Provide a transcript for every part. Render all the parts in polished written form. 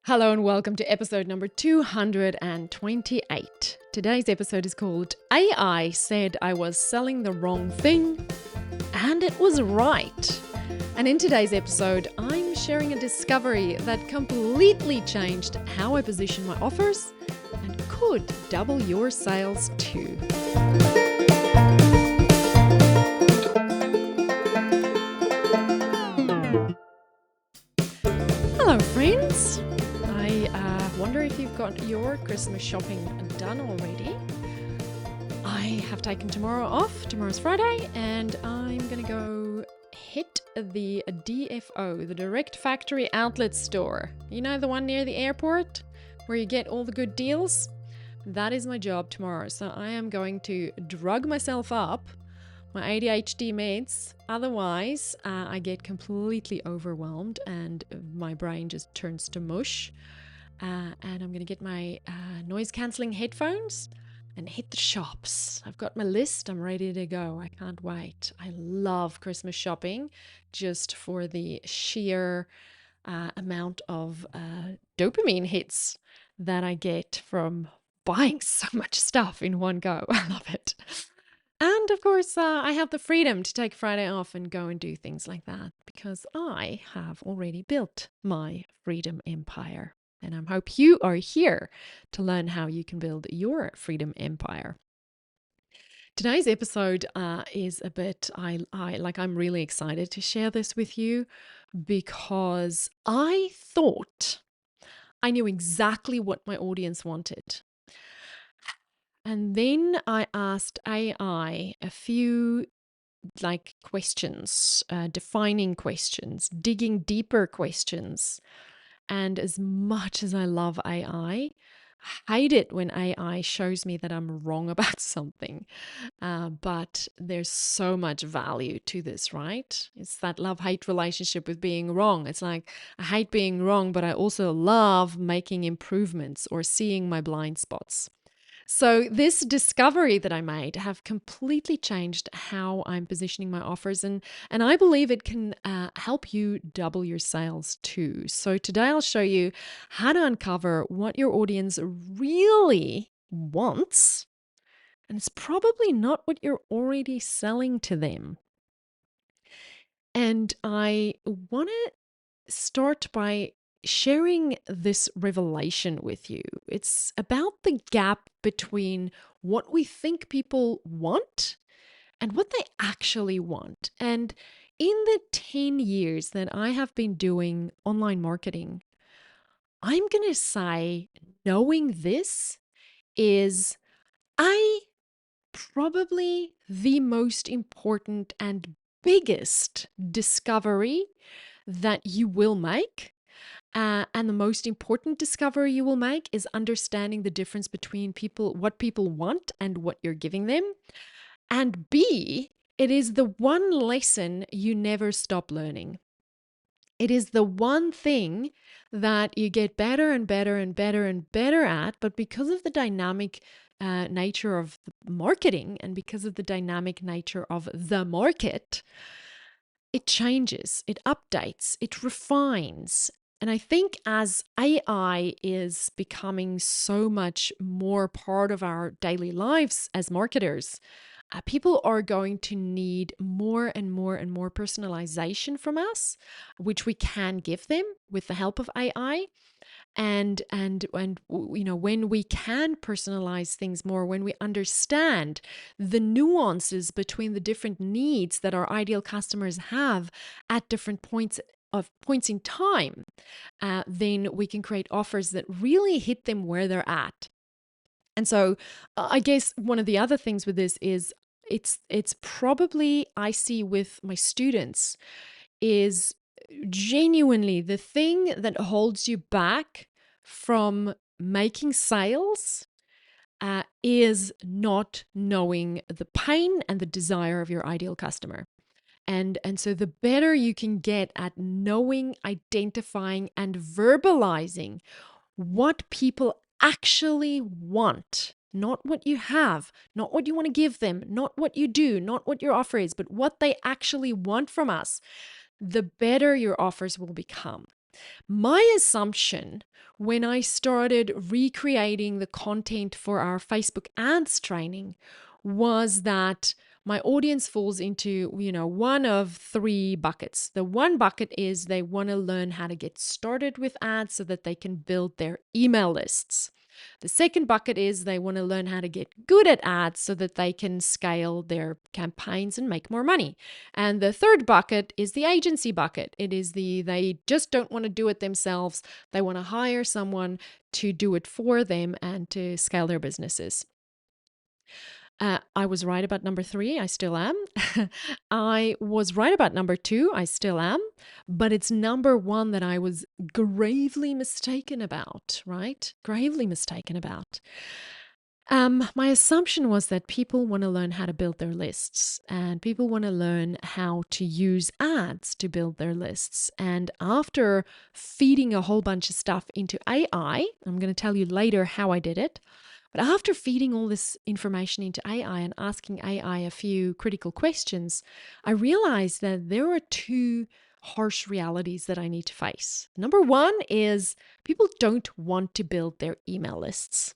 Hello and welcome to episode number 228. Today's episode is called AI Said I Was Selling the Wrong Thing, and it was right. And in today's episode, I'm sharing a discovery that completely changed how I position my offers and could double your sales too. Hello, friends. I wonder if you've got your Christmas shopping done already. I have taken tomorrow off. Tomorrow's Friday, and I'm going to go hit the DFO, the Direct Factory Outlet Store. You know, the one near the airport where you get all the good deals? That is my job tomorrow. So I am going to drug myself up my ADHD meds. Otherwise, I get completely overwhelmed and my brain just turns to mush. And I'm going to get my noise-cancelling headphones and hit the shops. I've got my list. I'm ready to go. I can't wait. I love Christmas shopping just for the sheer amount of dopamine hits that I get from buying so much stuff in one go. I love it. And of course, I have the freedom to take Friday off and go and do things like that because I have already built my freedom empire. And I hope you are here to learn how you can build your freedom empire. Today's episode is a bit, I'm really excited to share this with you because I thought I knew exactly what my audience wanted. And then I asked AI a few questions, defining questions, digging deeper questions. And as much as I love AI, I hate it when AI shows me that I'm wrong about something. But there's so much value to this, right? It's that love-hate relationship with being wrong. It's like, I hate being wrong, but I also love making improvements or seeing my blind spots. So this discovery that I made have completely changed how I'm positioning my offers, and I believe it can help you double your sales too. So today I'll show you how to uncover what your audience really wants, and it's probably not what you're already selling to them. And I want to start by sharing this revelation with you. It's about the gap between what we think people want and what they actually want. And in the 10 years that I have been doing online marketing, I'm going to say knowing this is probably the most important and biggest discovery that you will make. And the most important discovery you will make is understanding the difference between what people want and what you're giving them. And B, it is the one lesson you never stop learning. It is the one thing that you get better and better and better and better at, but because of the dynamic nature of the marketing and because of the dynamic nature of the market, it changes, it updates, it refines. And I think as AI is becoming so much more part of our daily lives as marketers, people are going to need more and more and more personalization from us, which we can give them with the help of AI. And you know, when we can personalize things more, when we understand the nuances between the different needs that our ideal customers have at different points in time, then we can create offers that really hit them where they're at. And so I guess one of the other things with this is it's probably, I see with my students, is genuinely the thing that holds you back from making sales is not knowing the pain and the desire of your ideal customer. And so the better you can get at knowing, identifying, and verbalizing what people actually want, not what you have, not what you want to give them, not what you do, not what your offer is, but what they actually want from us, the better your offers will become. My assumption when I started recreating the content for our Facebook ads training was that my audience falls into, one of three buckets. The one bucket is they want to learn how to get started with ads so that they can build their email lists. The second bucket is they want to learn how to get good at ads so that they can scale their campaigns and make more money. And the third bucket is the agency bucket. It is they just don't want to do it themselves. They want to hire someone to do it for them and to scale their businesses. I was right about number three. I still am. I was right about number two. I still am. But it's number one that I was gravely mistaken about, right? Gravely mistaken about. My assumption was that people want to learn how to build their lists and people want to learn how to use ads to build their lists. And after feeding a whole bunch of stuff into AI, I'm going to tell you later how I did it. But after feeding all this information into AI and asking AI a few critical questions, I realized that there are two harsh realities that I need to face. Number one is people don't want to build their email lists.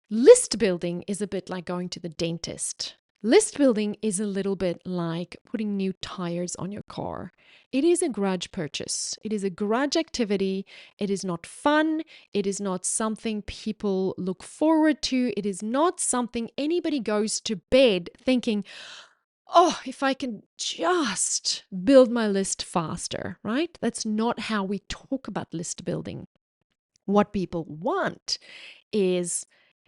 List building is a bit like going to the dentist. List building is a little bit like putting new tires on your car. It is a grudge purchase. It is a grudge activity. It is not fun. It is not something people look forward to. It is not something anybody goes to bed thinking, oh, if I can just build my list faster, right? That's not how we talk about list building. What people want is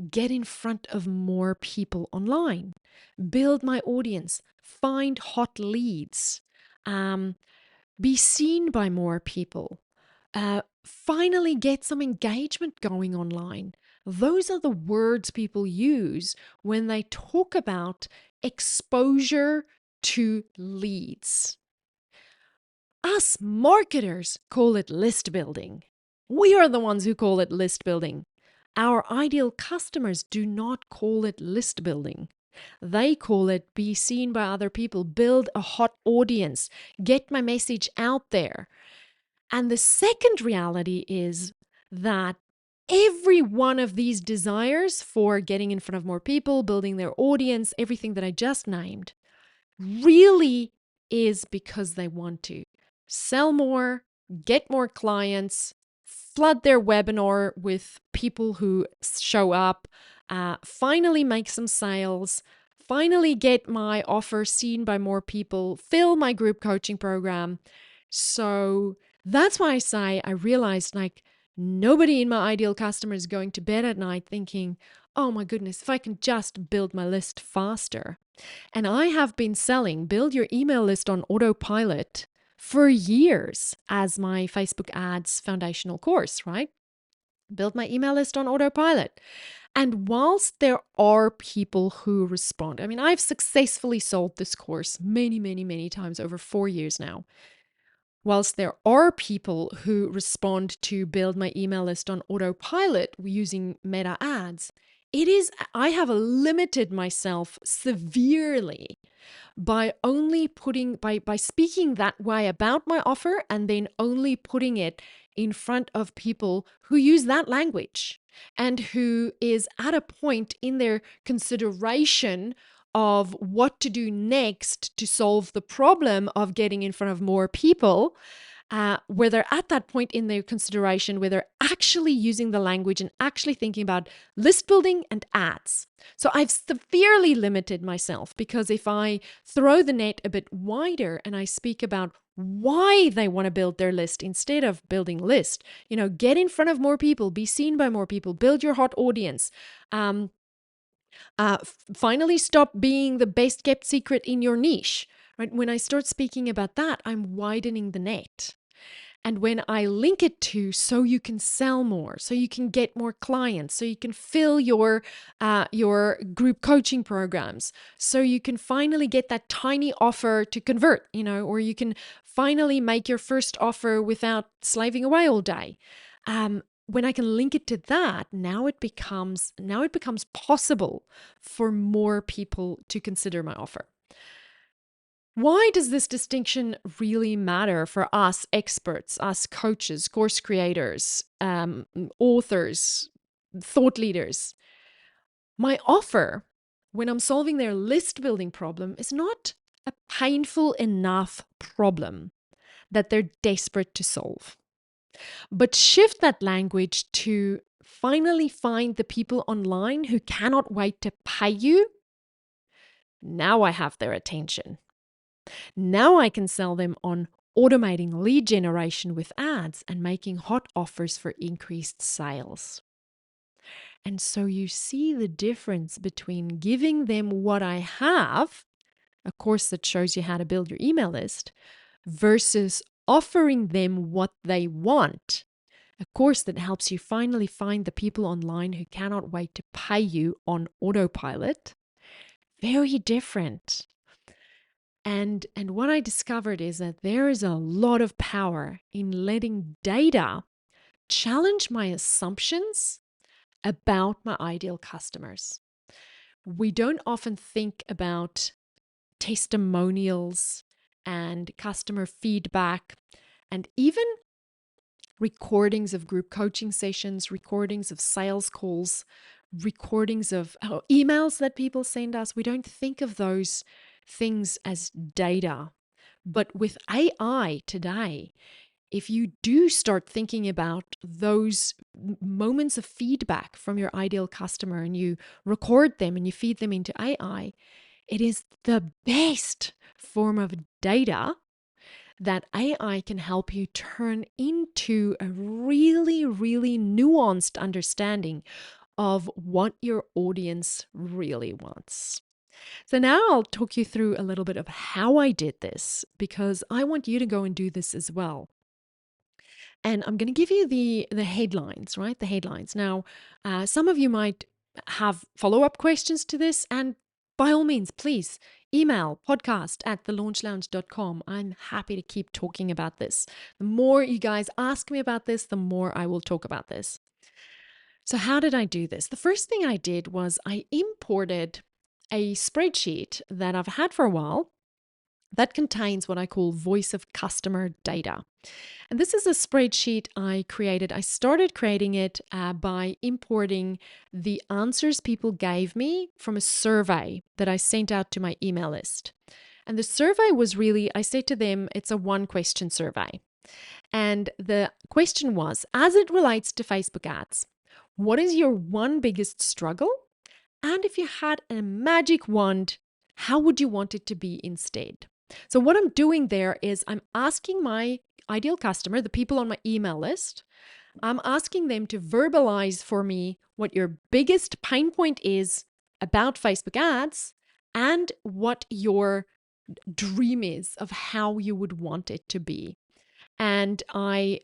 get in front of more people online, build my audience, find hot leads, be seen by more people, finally get some engagement going online. Those are the words people use when they talk about exposure to leads. Us marketers call it list building. We are the ones who call it list building. Our ideal customers do not call it list building. They call it be seen by other people, build a hot audience, get my message out there. And the second reality is that every one of these desires for getting in front of more people, building their audience, everything that I just named, really is because they want to sell more, get more clients, flood their webinar with people who show up, finally make some sales, finally get my offer seen by more people, fill my group coaching program. So that's why I say I realized nobody in my ideal customer is going to bed at night thinking, oh my goodness, if I can just build my list faster. And I have been selling Build Your Email List on Autopilot for years as my Facebook ads foundational course, right? Build my email list on autopilot. And whilst there are people who respond, I mean, I've successfully sold this course many, many, many times over 4 years now. Whilst there are people who respond to build my email list on autopilot using meta ads, I have limited myself severely by only by speaking that way about my offer and then only putting it in front of people who use that language and who is at a point in their consideration of what to do next to solve the problem of getting in front of more people, where they're at that point in their consideration where they're actually using the language and actually thinking about list building and ads. So I've severely limited myself because if I throw the net a bit wider and I speak about why they want to build their list instead of building list, get in front of more people, be seen by more people, build your hot audience, finally stop being the best kept secret in your niche, right? When I start speaking about that, I'm widening the net. And when I link it to so you can sell more, so you can get more clients, so you can fill your group coaching programs, so you can finally get that tiny offer to convert, or you can finally make your first offer without slaving away all day. When I can link it to that, now it becomes possible for more people to consider my offer. Why does this distinction really matter for us experts, us coaches, course creators, authors, thought leaders? My offer, when I'm solving their list building problem, is not a painful enough problem that they're desperate to solve, but shift that language to finally find the people online who cannot wait to pay you. Now I have their attention. Now I can sell them on automating lead generation with ads and making hot offers for increased sales. And so you see the difference between giving them what I have, a course that shows you how to build your email list, versus offering them what they want, a course that helps you finally find the people online who cannot wait to pay you on autopilot. Very different. And what I discovered is that there is a lot of power in letting data challenge my assumptions about my ideal customers. We don't often think about testimonials and customer feedback and even recordings of group coaching sessions, recordings of sales calls, recordings of emails that people send us. We don't think of those things as data. But with AI today, if you do start thinking about those moments of feedback from your ideal customer and you record them and you feed them into AI, it is the best form of data that AI can help you turn into a really, really nuanced understanding of what your audience really wants. So now I'll talk you through a little bit of how I did this because I want you to go and do this as well. And I'm going to give you the headlines, right? The headlines. Now, some of you might have follow-up questions to this, and by all means, please email podcast@thelaunchlounge.com. I'm happy to keep talking about this. The more you guys ask me about this, the more I will talk about this. So how did I do this? The first thing I did was I imported a spreadsheet that I've had for a while that contains what I call voice of customer data. And this is a spreadsheet I created. I started creating it by importing the answers people gave me from a survey that I sent out to my email list. And the survey was really, I said to them, it's a one-question survey. And the question was, as it relates to Facebook ads, what is your one biggest struggle? And if you had a magic wand, how would you want it to be instead? So what I'm doing there is I'm asking my ideal customer, the people on my email list, I'm asking them to verbalize for me what your biggest pain point is about Facebook ads and what your dream is of how you would want it to be. And I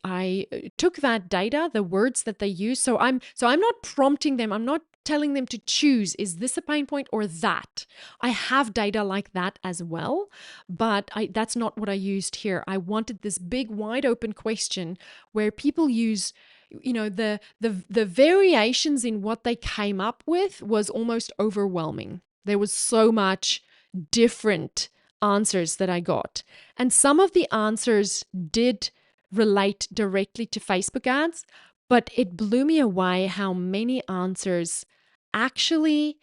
took that data, the words that they use. So I'm not prompting them. I'm not telling them to choose, is this a pain point or that? I have data like that as well, but that's not what I used here. I wanted this big wide open question where people use, you know, the variations in what they came up with was almost overwhelming. There was so much different answers that I got. And some of the answers did relate directly to Facebook ads, but it blew me away how many answers actually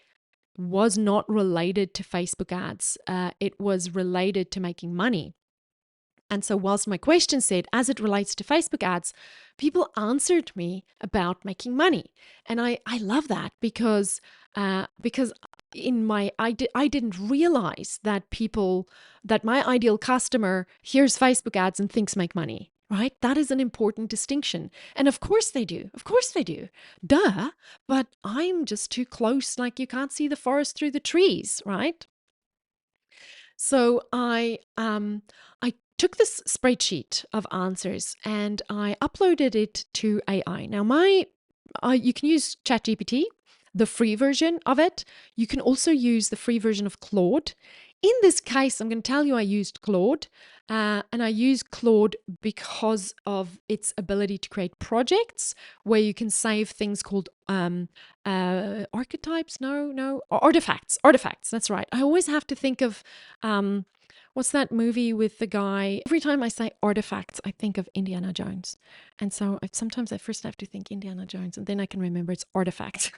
was not related to Facebook ads. It was related to making money. And so whilst my question said, as it relates to Facebook ads, people answered me about making money. And I love that because in my I didn't realize that my ideal customer hears Facebook ads and thinks make money, right? That is an important distinction. And of course they do. Of course they do. Duh. But I'm just too close, like you can't see the forest through the trees, right? So I took this spreadsheet of answers and I uploaded it to AI. Now you can use ChatGPT, the free version of it. You can also use the free version of Claude. In this case, I'm going to tell you I used Claude, and I used Claude because of its ability to create projects where you can save things called archetypes. No, artifacts. Artifacts. That's right. I always have to think of What's that movie with the guy? Every time I say artifacts, I think of Indiana Jones. And so sometimes I first have to think Indiana Jones and then I can remember it's artifacts.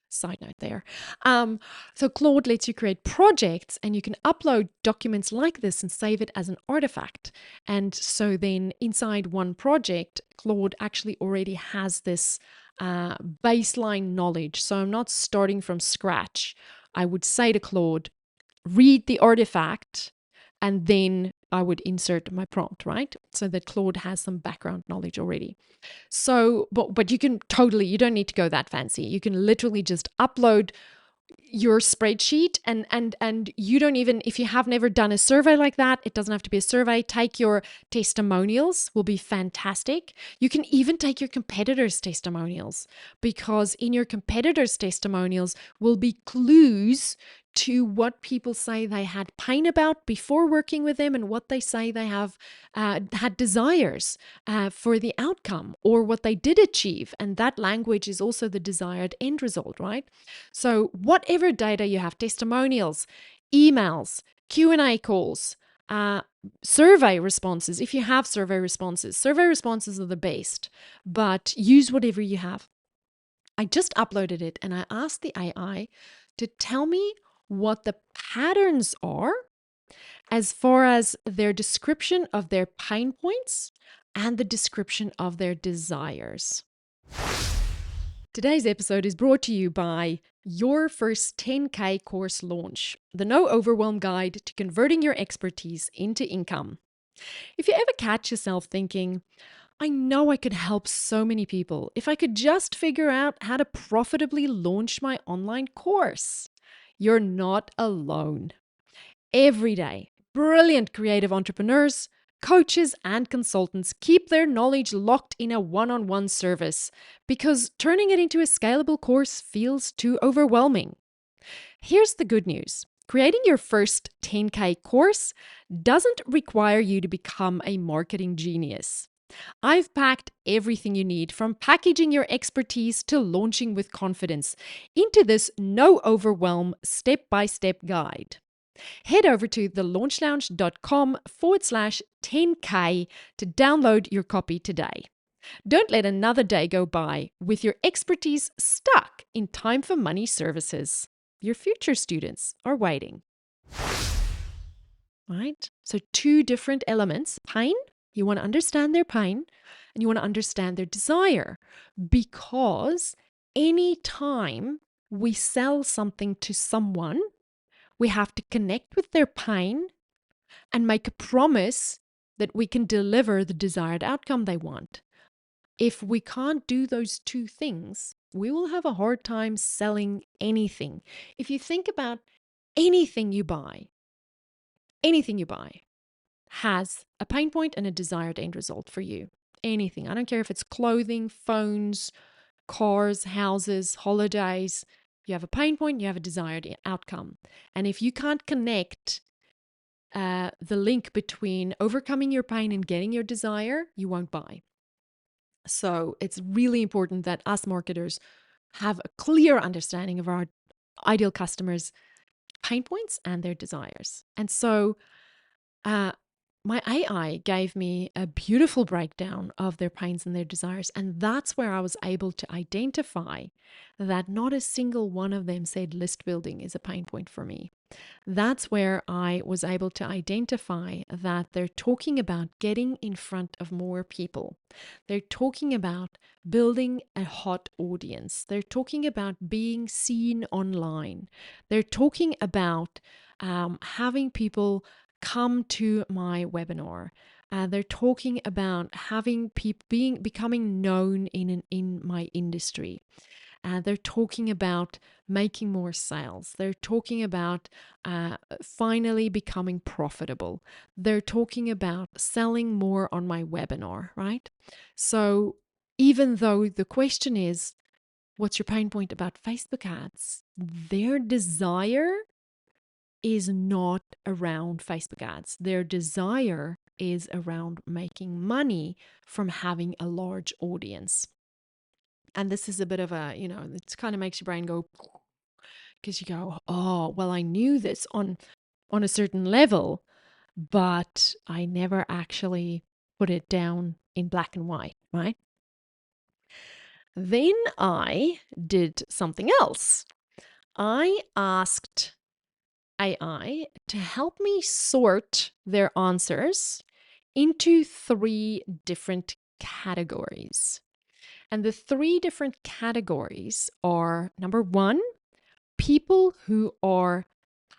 Side note there. So Claude lets you create projects and you can upload documents like this and save it as an artifact. And so then inside one project, Claude actually already has this baseline knowledge. So I'm not starting from scratch. I would say to Claude, read the artifact, and then I would insert my prompt, right? So that Claude has some background knowledge already. So, but you don't need to go that fancy. You can literally just upload your spreadsheet and you don't even, if you have never done a survey like that, it doesn't have to be a survey. Take your testimonials, will be fantastic. You can even take your competitors' testimonials, because in your competitors' testimonials will be clues to what people say they had pain about before working with them and what they say they have had desires for the outcome or what they did achieve. And that language is also the desired end result, right? So whatever data you have, testimonials, emails, Q&A calls, survey responses, if you have survey responses are the best, but use whatever you have. I just uploaded it and I asked the AI to tell me what the patterns are as far as their description of their pain points and the description of their desires. Today's episode is brought to you by Your First 10K Course Launch, the no overwhelm guide to converting your expertise into income. If you ever catch yourself thinking, I know I could help so many people if I could just figure out how to profitably launch my online course, you're not alone. Every day, brilliant creative entrepreneurs, coaches, and consultants keep their knowledge locked in a one-on-one service because turning it into a scalable course feels too overwhelming. Here's the good news. Creating your first 10K course doesn't require you to become a marketing genius. I've packed everything you need, from packaging your expertise to launching with confidence, into this no overwhelm step-by-step guide. Head over to thelaunchlounge.com/10K to download your copy today. Don't let another day go by with your expertise stuck in time for money services. Your future students are waiting. Right? So 2 different elements. Pain, you want to understand their pain, and you want to understand their desire. Because anytime we sell something to someone, we have to connect with their pain and make a promise that we can deliver the desired outcome they want. If we can't do those 2 things, we will have a hard time selling anything. If you think about anything you buy has a pain point and a desired end result for you. Anything. I don't care if it's clothing, phones, cars, houses, holidays. You have a pain point, you have a desired outcome. And if you can't connect the link between overcoming your pain and getting your desire, you won't buy. So it's really important that us marketers have a clear understanding of our ideal customers' pain points and their desires. And so my AI gave me a beautiful breakdown of their pains and their desires. And that's where I was able to identify that not a single one of them said list building is a pain point for me. That's where I was able to identify that they're talking about getting in front of more people. They're talking about building a hot audience. They're talking about being seen online. They're talking about having people come to my webinar. They're talking about having people becoming known in my industry. They're talking about making more sales. They're talking about finally becoming profitable. They're talking about selling more on my webinar, right? So even though the question is, what's your pain point about Facebook ads? Their desire is not around Facebook ads. Their desire is around making money from having a large audience. And this is a bit of a, it kind of makes your brain go, because you go, oh, well, I knew this on a certain level, but I never actually put it down in black and white, right? Then I did something else. I asked AI to help me sort their answers into three different categories. And the three different categories are number one, people who are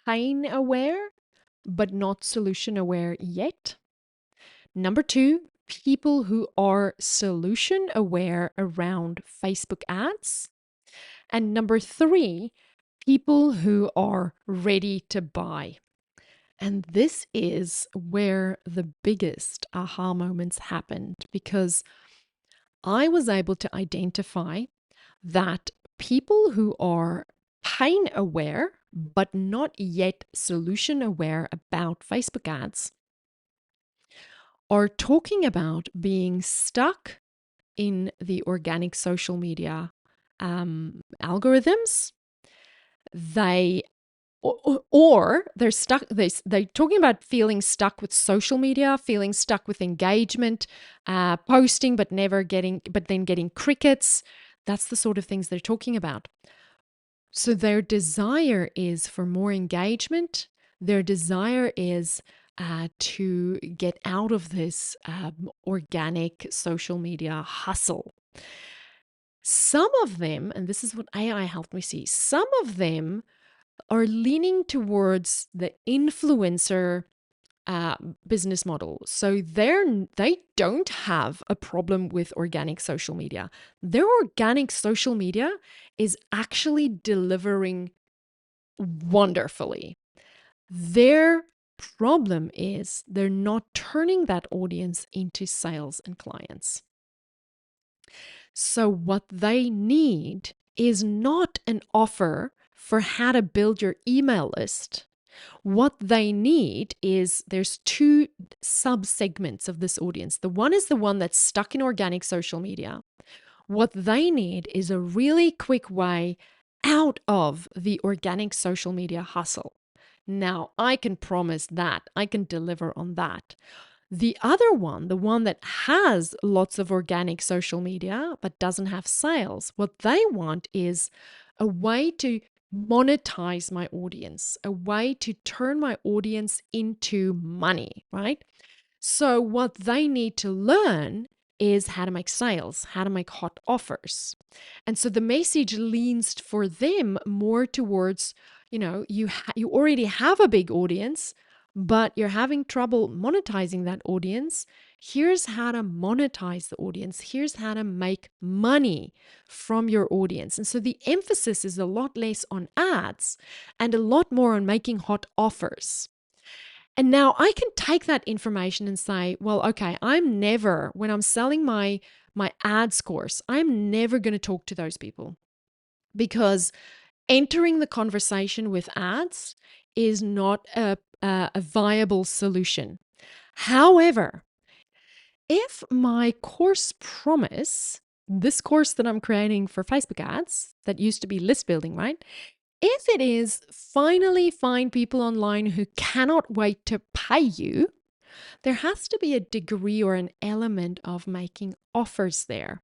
pain aware but not solution aware yet. Number two, people who are solution aware around Facebook ads. And number three, people who are ready to buy. And this is where the biggest aha moments happened because I was able to identify that people who are pain aware but not yet solution aware about Facebook ads are talking about being stuck in the organic social media algorithms. They or they're stuck. They're talking about feeling stuck with social media, feeling stuck with engagement, posting but then getting crickets. That's the sort of things they're talking about. So their desire is for more engagement. Their desire is to get out of this organic social media hustle. Some of them, and this is what AI helped me see, some of them are leaning towards the influencer uh, business model. So they don't have a problem with organic social media. Their organic social media is actually delivering wonderfully. Their problem is they're not turning that audience into sales and clients. So what they need is not an offer for how to build your email list. What they need is there's two sub segments of this audience. The one is the one that's stuck in organic social media. What they need is a really quick way out of the organic social media hustle. Now, I can promise that. I can deliver on that. The other one, the one that has lots of organic social media but doesn't have sales, what they want is a way to monetize my audience, a way to turn my audience into money, right? So, what they need to learn is how to make sales, how to make hot offers. And so the message leans for them more towards, you already have a big audience, but you're having trouble monetizing that audience. Here's how to monetize the audience. Here's how to make money from your audience. And so the emphasis is a lot less on ads and a lot more on making hot offers. And now I can take that information and say, well, okay, when I'm selling my ads course, I'm never going to talk to those people because entering the conversation with ads is not a viable solution. However, if my course promise, this course that I'm creating for Facebook ads that used to be list building, right? If it is finally find people online who cannot wait to pay you, there has to be a degree or an element of making offers there.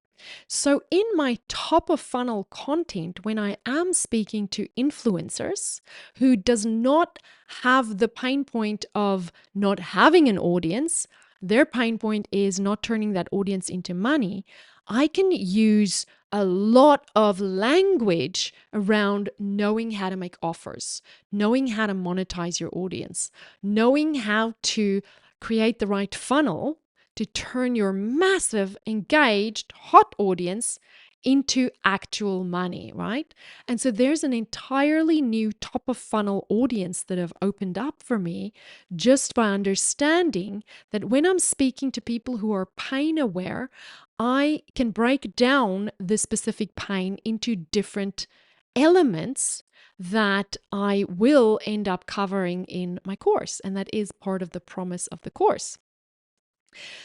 So, in my top of funnel content, when I am speaking to influencers who does not have the pain point of not having an audience, their pain point is not turning that audience into money, I can use a lot of language around knowing how to make offers, knowing how to monetize your audience, knowing how to create the right funnel to turn your massive, engaged, hot audience into actual money, right? And so there's an entirely new top of funnel audience that have opened up for me just by understanding that when I'm speaking to people who are pain aware, I can break down the specific pain into different elements that I will end up covering in my course. And that is part of the promise of the course.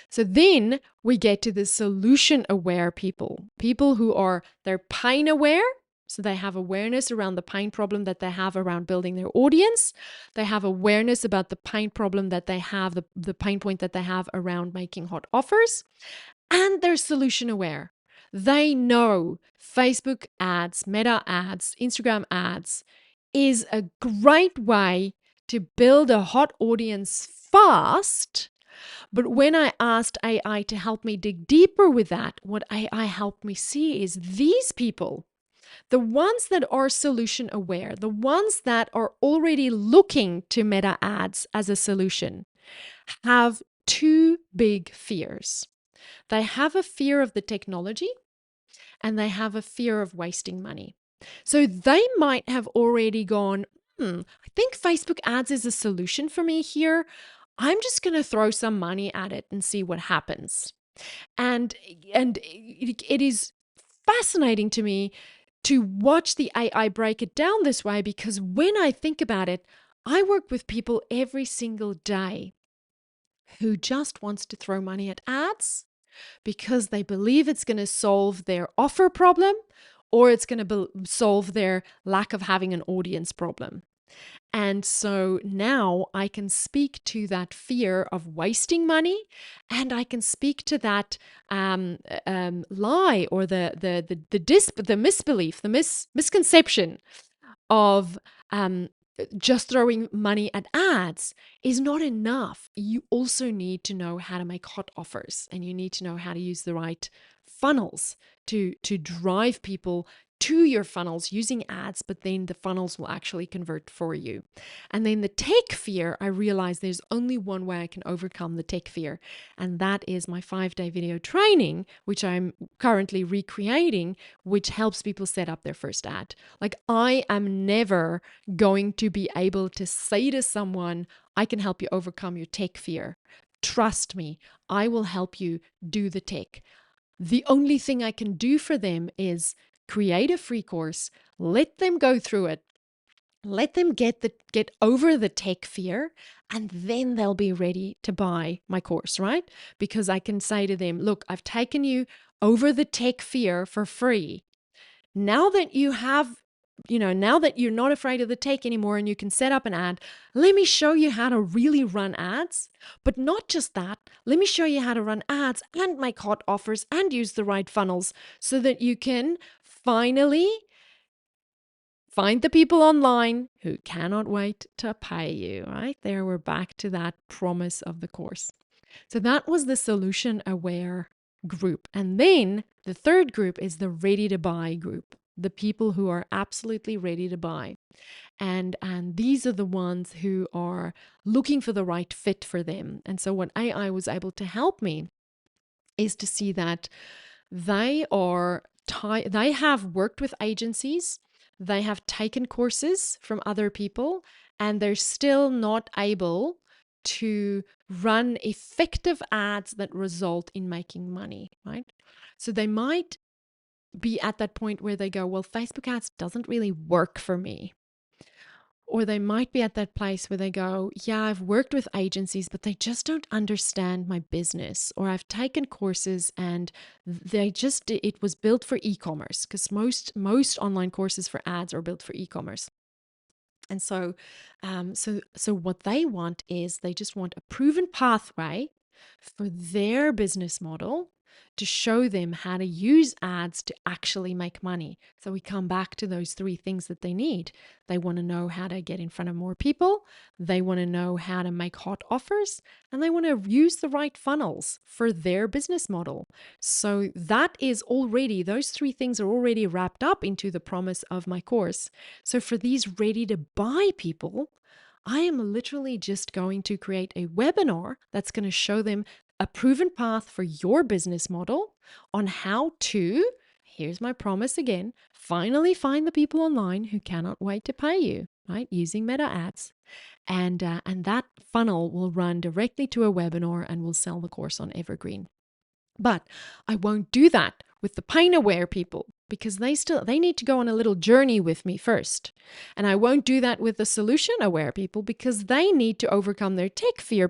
So then we get to the solution aware people who are they're pain aware, So they have awareness around the pain problem that they have around building their audience. They have awareness about the pain problem that they have, the pain point that they have around making hot offers. And they're solution aware. They know Facebook ads, Meta ads, Instagram ads is a great way to build a hot audience fast. But when I asked AI to help me dig deeper with that, what AI helped me see is these people, the ones that are solution aware, the ones that are already looking to Meta ads as a solution, have two big fears. They have a fear of the technology and they have a fear of wasting money. So they might have already gone, I think Facebook ads is a solution for me here. I'm just going to throw some money at it and see what happens. And it is fascinating to me to watch the AI break it down this way, because when I think about it, I work with people every single day who just wants to throw money at ads because they believe it's going to solve their offer problem or it's going to solve their lack of having an audience problem. And so now I can speak to that fear of wasting money, and I can speak to that lie or the misbelief, the misconception of just throwing money at ads is not enough. You also need to know how to make hot offers, and you need to know how to use the right funnels to drive people to your funnels using ads, but then the funnels will actually convert for you. And then the tech fear, I realized there's only one way I can overcome the tech fear, and that is my 5-day video training, which I'm currently recreating, which helps people set up their first ad. Like, I am never going to be able to say to someone, I can help you overcome your tech fear. Trust me, I will help you do the tech. The only thing I can do for them is create a free course, let them go through it, let them get over the tech fear, and then they'll be ready to buy my course, right? Because I can say to them, look, I've taken you over the tech fear for free. Now that you have, now that you're not afraid of the tech anymore and you can set up an ad, let me show you how to really run ads. But not just that, let me show you how to run ads and make hot offers and use the right funnels so that you can finally find the people online who cannot wait to pay you, right? There, we're back to that promise of the course. So that was the solution aware group. And then the third group is the ready to buy group, the people who are absolutely ready to buy. And these are the ones who are looking for the right fit for them. And so what AI was able to help me is to see that they have worked with agencies, they have taken courses from other people, and they're still not able to run effective ads that result in making money, right? So they might be at that point where they go, well, Facebook ads doesn't really work for me. Or they might be at that place where they go, yeah, I've worked with agencies, but they just don't understand my business. Or I've taken courses and it was built for e-commerce, because most online courses for ads are built for e-commerce. And so what they want is they just want a proven pathway for their business model to show them how to use ads to actually make money. So we come back to those three things that they need. They want to know how to get in front of more people. They want to know how to make hot offers, and they want to use the right funnels for their business model. So that is already, those three things are already wrapped up into the promise of my course. So for these ready to buy people, I am literally just going to create a webinar that's going to show them a proven path for your business model on how to, here's my promise again, finally find the people online who cannot wait to pay you, right? Using Meta ads. And that funnel will run directly to a webinar and will sell the course on Evergreen. But I won't do that with the pain aware people, because they need to go on a little journey with me first. And I won't do that with the solution aware people, because they need to overcome their tech fear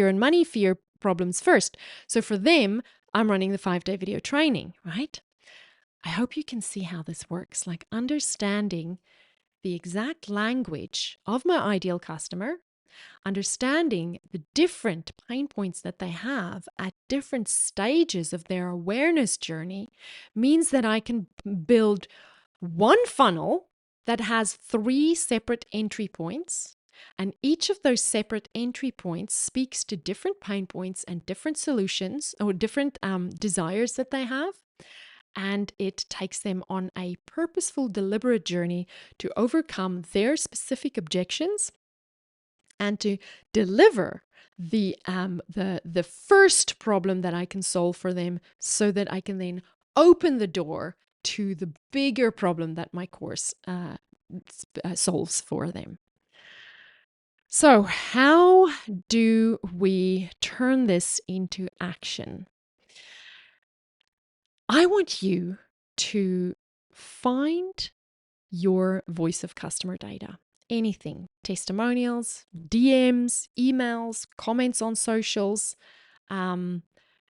and money fear problems first. So for them, I'm running the 5-day video training, right? I hope you can see how this works, like understanding the exact language of my ideal customer, understanding the different pain points that they have at different stages of their awareness journey means that I can build one funnel that has 3 separate entry points. And each of those separate entry points speaks to different pain points and different solutions or different desires that they have. And it takes them on a purposeful, deliberate journey to overcome their specific objections and to deliver the first problem that I can solve for them, so that I can then open the door to the bigger problem that my course solves for them. So, how do we turn this into action? I want you to find your voice of customer data. Anything, testimonials, DMs, emails, comments on socials,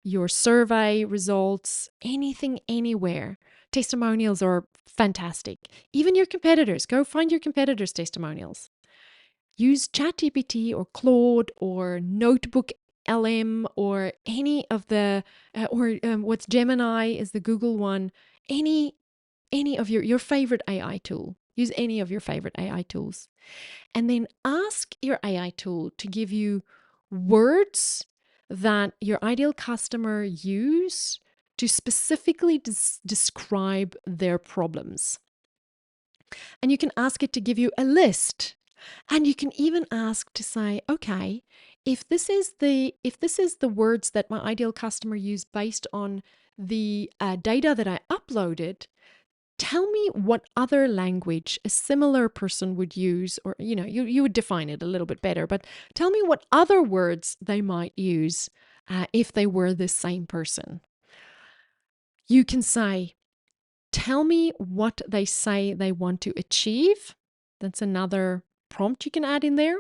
your survey results, anything, anywhere. Testimonials are fantastic. Even your competitors, go find your competitors' testimonials. Use ChatGPT or Claude or Notebook LM or any of the, what's Gemini is the Google one. Any of your favorite AI tool. Use any of your favorite AI tools. And then ask your AI tool to give you words that your ideal customer use to specifically describe their problems. And you can ask it to give you a list. And you can even ask to say, okay, if this is the words that my ideal customer used based on the data that I uploaded, tell me what other language a similar person would use, or you would define it a little bit better, but tell me what other words they might use if they were the same person. You can say, tell me what they say they want to achieve. That's another prompt you can add in there.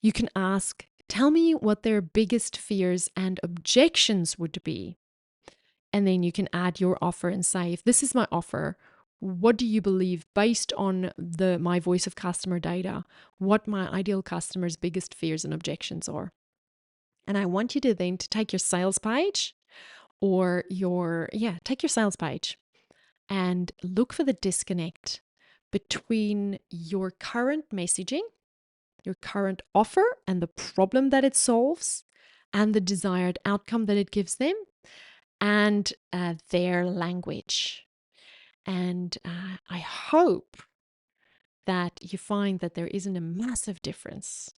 You can ask, tell me what their biggest fears and objections would be. And then you can add your offer and say, if this is my offer, what do you believe based on my voice of customer data, what my ideal customer's biggest fears and objections are? And I want you to then take your sales page take your sales page and look for the disconnect between your current messaging, your current offer and the problem that it solves, and the desired outcome that it gives them, and their language. And I hope that you find that there isn't a massive difference.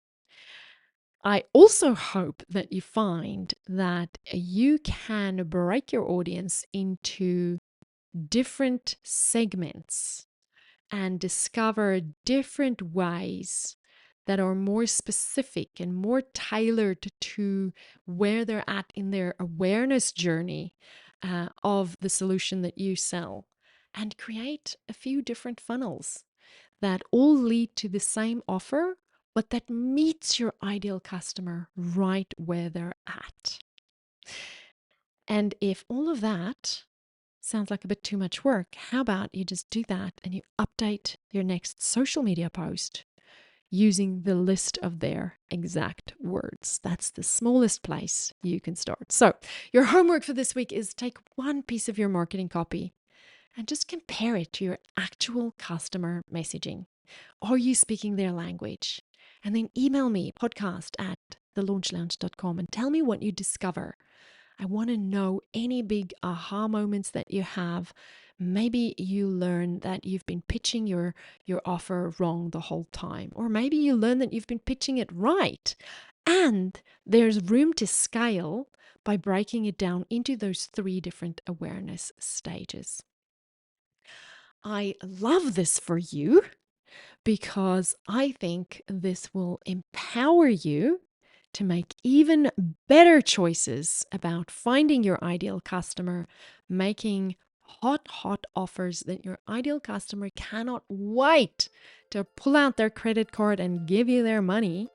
I also hope that you find that you can break your audience into different segments and discover different ways that are more specific and more tailored to where they're at in their awareness journey of the solution that you sell, and create a few different funnels that all lead to the same offer, but that meets your ideal customer right where they're at. And if all of that sounds like a bit too much work, how about you just do that and you update your next social media post using the list of their exact words? That's the smallest place you can start. So your homework for this week is take one piece of your marketing copy and just compare it to your actual customer messaging. Are you speaking their language? And then email me, podcast@thelaunchlounge.com, and tell me what you discover. I want to know any big aha moments that you have. Maybe you learn that you've been pitching your offer wrong the whole time. Or maybe you learn that you've been pitching it right. And there's room to scale by breaking it down into those 3 different awareness stages. I love this for you because I think this will empower you to make even better choices about finding your ideal customer, making hot offers that your ideal customer cannot wait to pull out their credit card and give you their money.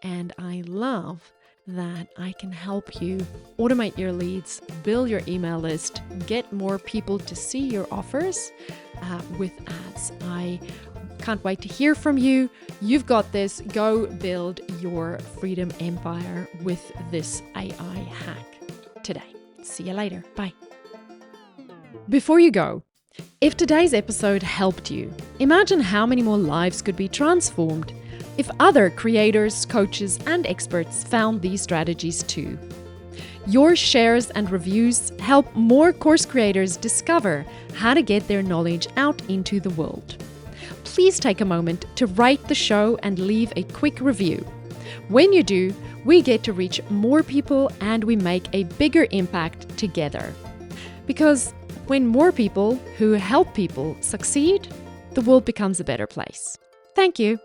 And I love that I can help you automate your leads, build your email list, get more people to see your offers with ads. I can't wait to hear from you. You've got this. Go build your freedom empire with this AI hack today. See you later. Bye. Before you go, if today's episode helped you, imagine how many more lives could be transformed if other creators, coaches, and experts found these strategies too. Your shares and reviews help more course creators discover how to get their knowledge out into the world. Please take a moment to rate the show and leave a quick review. When you do, we get to reach more people and we make a bigger impact together. Because when more people who help people succeed, the world becomes a better place. Thank you.